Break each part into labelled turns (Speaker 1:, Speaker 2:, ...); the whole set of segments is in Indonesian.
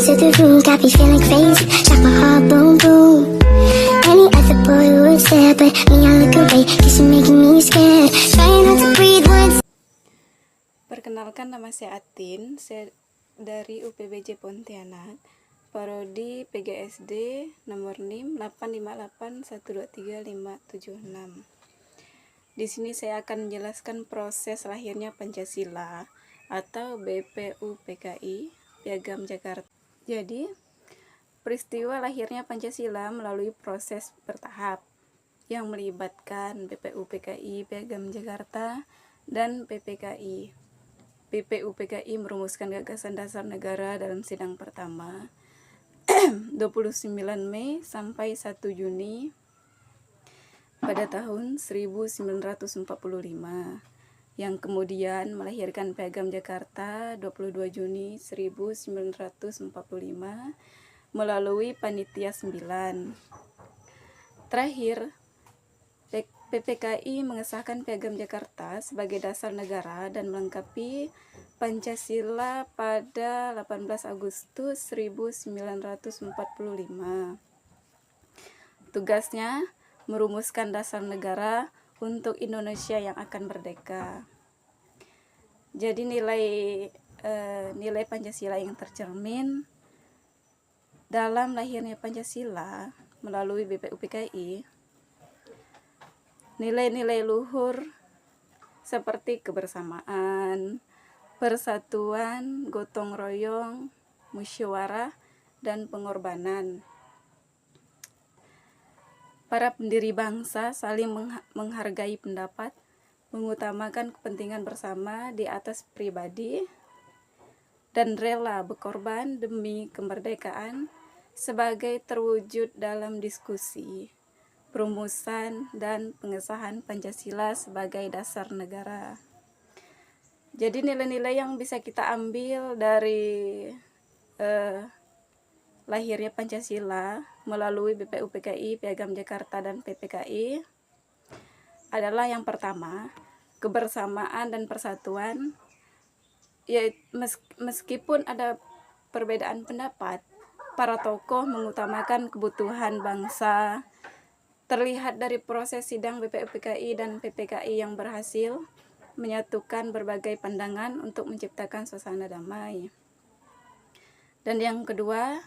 Speaker 1: into the room, got me feeling crazy, like my heart boom boom. Any other boy would stare, but me I look away, cause you're making me scared. Trying not to breathe once.
Speaker 2: Perkenalkan, nama saya Atin, saya dari UPBJ Pontianak, Prodi PGSD nomor NIM 858123576. Di sini saya akan menjelaskan proses lahirnya Pancasila atau BPUPKI Piagam Jakarta. Jadi, peristiwa lahirnya Pancasila melalui proses bertahap yang melibatkan BPUPKI Piagam Jakarta dan PPKI. BPUPKI merumuskan gagasan dasar negara dalam sidang pertama 29 Mei sampai 1 Juni pada tahun 1945, yang kemudian melahirkan Piagam Jakarta 22 Juni 1945 melalui Panitia 9. Terakhir, PPKI mengesahkan Piagam Jakarta sebagai dasar negara dan melengkapi Pancasila pada 18 Agustus 1945. Tugasnya merumuskan dasar negara untuk Indonesia yang akan merdeka. Jadi nilai Pancasila yang tercermin dalam lahirnya Pancasila melalui BPUPKI, nilai-nilai luhur seperti kebersamaan, persatuan, gotong royong, musyawarah, dan pengorbanan. Para pendiri bangsa saling menghargai pendapat, mengutamakan kepentingan bersama di atas pribadi, dan rela berkorban demi kemerdekaan sebagai terwujud dalam diskusi, perumusan, dan pengesahan Pancasila sebagai dasar negara. Jadi nilai-nilai yang bisa kita ambil dari lahirnya Pancasila melalui BPUPKI, Piagam Jakarta, dan PPKI adalah yang pertama, kebersamaan dan persatuan. Ya, meskipun ada perbedaan pendapat, para tokoh mengutamakan kebutuhan bangsa. Terlihat dari proses sidang BPUPKI dan PPKI yang berhasil menyatukan berbagai pandangan untuk menciptakan suasana damai. Dan yang kedua,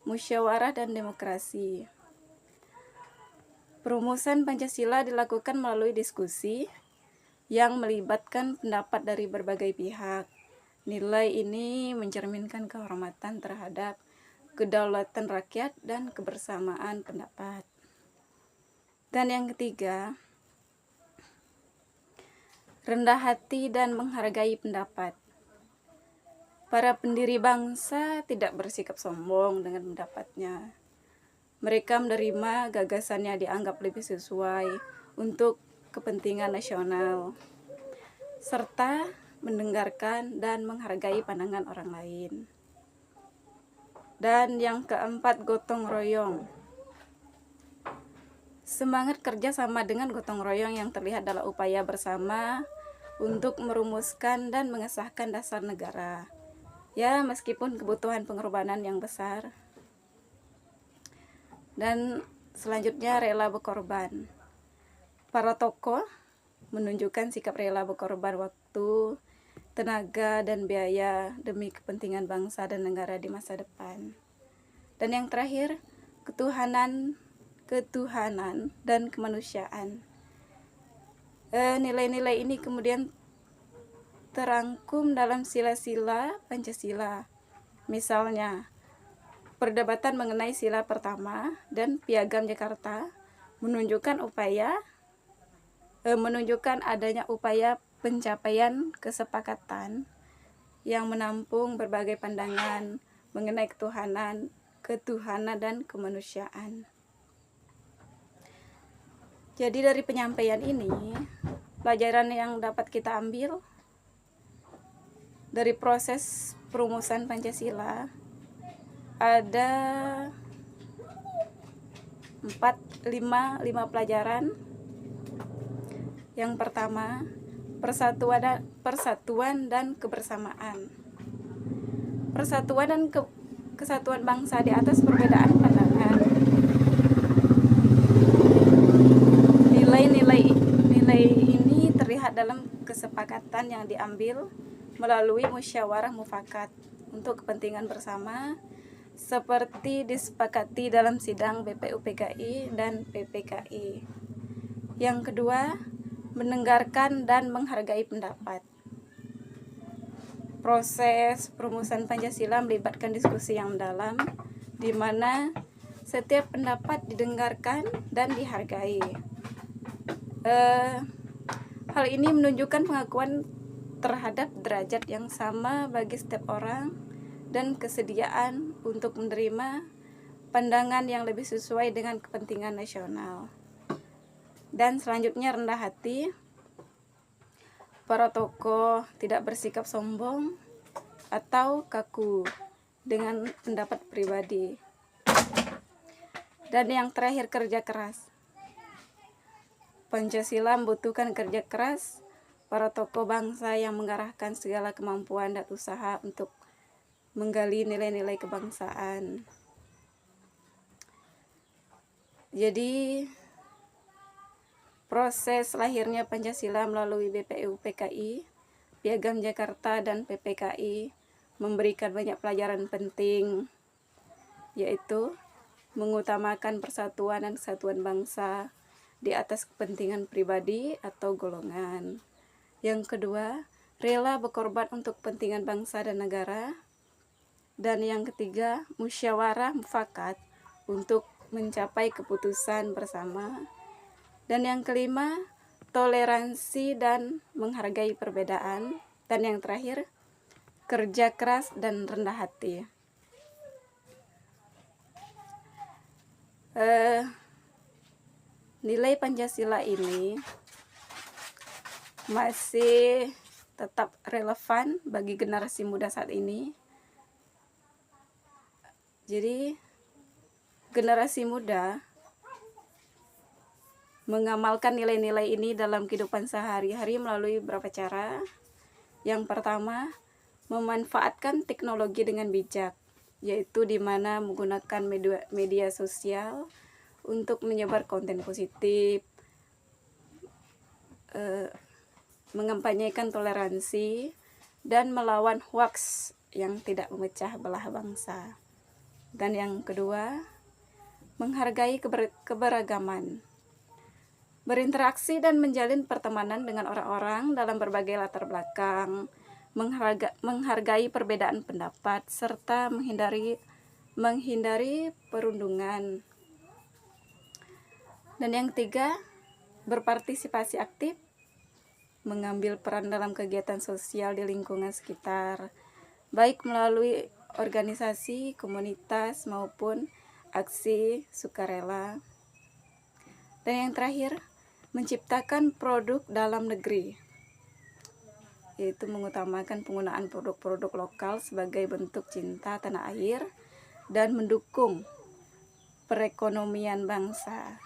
Speaker 2: musyawarah dan demokrasi. Perumusan Pancasila dilakukan melalui diskusi yang melibatkan pendapat dari berbagai pihak. Nilai ini mencerminkan kehormatan terhadap kedaulatan rakyat dan kebersamaan pendapat. Dan yang ketiga, rendah hati dan menghargai pendapat. Para pendiri bangsa tidak bersikap sombong dengan pendapatnya. Mereka menerima gagasannya dianggap lebih sesuai untuk kepentingan nasional, serta mendengarkan dan menghargai pandangan orang lain. Dan yang keempat, gotong royong. Semangat kerja sama dengan gotong royong yang terlihat dalam upaya bersama untuk merumuskan dan mengesahkan dasar negara. Ya, meskipun kebutuhan pengorbanan yang besar. Dan selanjutnya, rela berkorban. Para tokoh menunjukkan sikap rela berkorban waktu, tenaga, dan biaya demi kepentingan bangsa dan negara di masa depan. Dan yang terakhir, ketuhanan dan kemanusiaan. Nilai-nilai ini kemudian terangkum dalam sila-sila Pancasila. Misalnya, perdebatan mengenai sila pertama dan Piagam Jakarta menunjukkan adanya upaya pencapaian kesepakatan yang menampung berbagai pandangan mengenai ketuhanan dan kemanusiaan. Jadi dari penyampaian ini, pelajaran yang dapat kita ambil dari proses perumusan Pancasila ada 5 pelajaran. Yang pertama, persatuan dan kebersamaan. Persatuan dan kesatuan bangsa di atas perbedaan pandangan. Nilai ini terlihat dalam kesepakatan yang diambil melalui musyawarah mufakat untuk kepentingan bersama seperti disepakati dalam sidang BPUPKI dan PPKI. Yang kedua, mendengarkan dan menghargai pendapat. Proses perumusan Pancasila melibatkan diskusi yang mendalam, di mana setiap pendapat didengarkan dan dihargai. Hal ini menunjukkan pengakuan terhadap derajat yang sama bagi setiap orang dan kesediaan untuk menerima pandangan yang lebih sesuai dengan kepentingan nasional. Dan selanjutnya, rendah hati. Para tokoh tidak bersikap sombong atau kaku dengan pendapat pribadi. Dan yang terakhir, kerja keras. Pancasila membutuhkan kerja keras para tokoh bangsa yang mengarahkan segala kemampuan dan usaha untuk menggali nilai-nilai kebangsaan. Jadi, proses lahirnya Pancasila melalui BPUPKI, Piagam Jakarta, dan PPKI memberikan banyak pelajaran penting, yaitu mengutamakan persatuan dan kesatuan bangsa di atas kepentingan pribadi atau golongan. Yang kedua, rela berkorban untuk kepentingan bangsa dan negara. Dan yang ketiga, musyawarah mufakat untuk mencapai keputusan bersama. Dan yang kelima, toleransi dan menghargai perbedaan. Dan yang terakhir, kerja keras dan rendah hati. Nilai Pancasila ini masih tetap relevan bagi generasi muda saat ini. Jadi, generasi muda mengamalkan nilai-nilai ini dalam kehidupan sehari-hari melalui beberapa cara. Yang pertama, memanfaatkan teknologi dengan bijak, yaitu di mana menggunakan media sosial untuk menyebar konten positif, mengampanyekan toleransi, dan melawan hoaks yang tidak memecah belah bangsa. Dan yang kedua, menghargai keberagaman, berinteraksi dan menjalin pertemanan dengan orang-orang dalam berbagai latar belakang, menghargai perbedaan pendapat, serta menghindari perundungan. Dan yang ketiga, berpartisipasi aktif, mengambil peran dalam kegiatan sosial di lingkungan sekitar, baik melalui organisasi, komunitas, maupun aksi sukarela. Dan yang terakhir, menciptakan produk dalam negeri, yaitu mengutamakan penggunaan produk-produk lokal sebagai bentuk cinta tanah air dan mendukung perekonomian bangsa.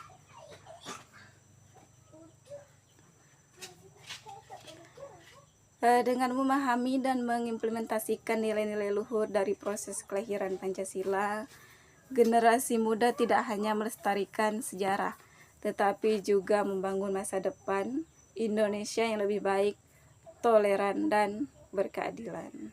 Speaker 2: Dengan memahami dan mengimplementasikan nilai-nilai luhur dari proses kelahiran Pancasila, generasi muda tidak hanya melestarikan sejarah, tetapi juga membangun masa depan Indonesia yang lebih baik, toleran, dan berkeadilan.